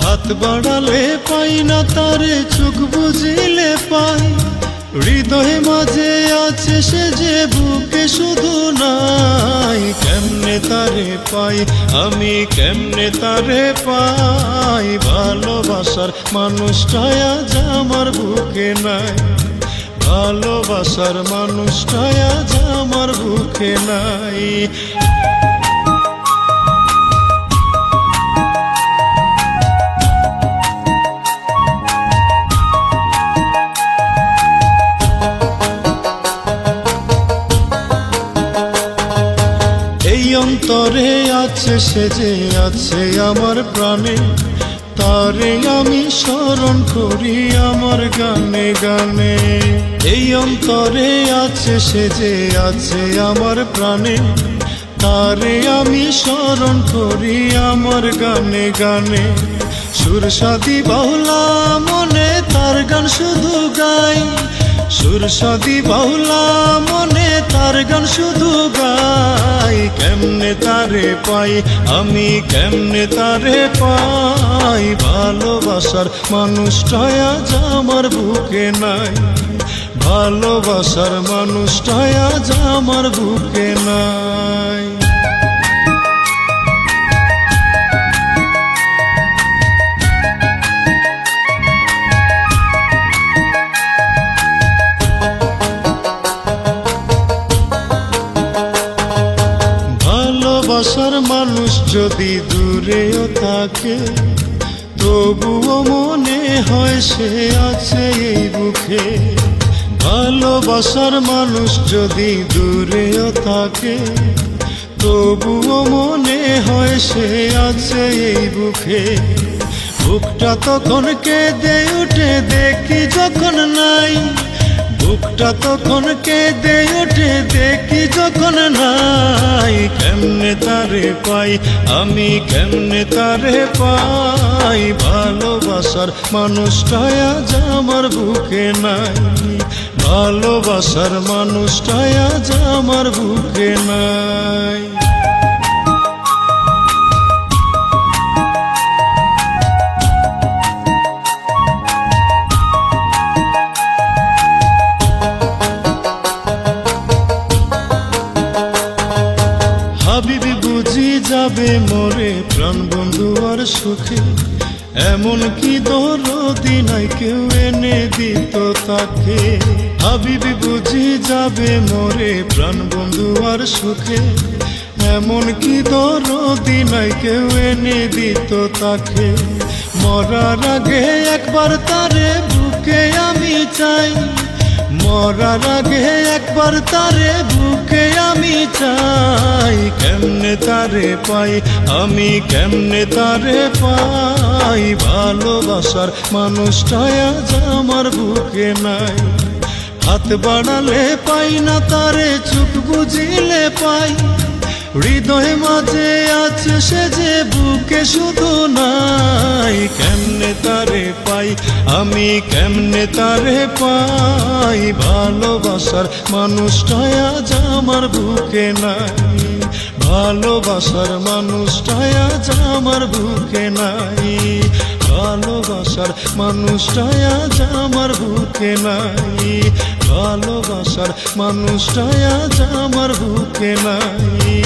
হাত বাড়ালে পাই না তারে, চোখ বুঝিলে পাই। হৃদয় মাঝে আছে সে যে বুকে শুধু নাই। কেমনে তারে পাই আমি, কেমনে তারে পাই। ভালোবাসার মানুষটা আজ আমার বুকে নাই। ভালোবাসার মানুষটা আজ আমার বুকে নাই। এই অন্তরে আছে সে যে আছে আমার প্রাণে, তারে আমি স্মরণ করি আমার গানে গানে। এই অন্তরে আছে সে যে আছে আমার প্রাণে, তারে আমি স্মরণ করি আমার গানে গানে। সুরসাদি বাউলা মনে তার গান শুধু গাই। সুরসাদি বাউলা মনে তার গান শুধু গাই। কেমনে তারে পাই আমি, কেমনে তারে পাই। ভালোবাসার মানুষটা আজ আমার বুকে নাই। ভালোবাসার মানুষটা আজ আমার বুকে নাই। ভালোবাসার মানুষ যদি দূরেও থাকে, তবুও মনে হয় সে আছে এই বুকে। ভালোবাসার মানুষ যদি দূরেও থাকে, তবুও মনে হয় সে আছে এই বুকে। বুকটা তখন কেঁদে উঠে দেখি যখন নাই। বুকটা তখন কেঁদে উঠে দেখি যখন নাই। কেমনে তারে পাই আমি, কেমনে তারে পাই। ভালোবাসার মানুষটা আজ আমার বুকে নাই। ভালোবাসার মানুষটা আজ আমার বুকে নাই। হাবিবি বুঝি যাবে মোরে প্রাণ বন্ধু আর সুখে। এমন কি দরদি নাই কেউ এনে দিত তাকে। হাবিবি বুঝি যাবে মোরে প্রাণ বন্ধু আর সুখে। এমন কি দরদি নাই কেউ এনে দিত তাকে। মরার আগে একবার তারে বুকে আমি চাই। মরার আগে একবার তারে বুকে আমি চাই। কেমনে তারে পাই আমি, কেমনে তারে পাই। ভালোবাসার মানুষটা আজ আমার বুকে নাই। হাত বাড়ালে পাই না তারে, চোখ বুঝিলে পাই। হৃদয় মাঝে আছে সে যে বুকে শুধু নাই। কেমনে তারে পাই আমি, কেমনে তারে পাই। ভালোবাসার মানুষটা আজ আমার বুকে নাই। ভালোবাসার মানুষটা আজ আমার বুকে নাই। ভালোবাসার মানুষটা আজ আমার বুকে নাই। ভালোবাসার মানুষটা আজ আমার বুকে নাই।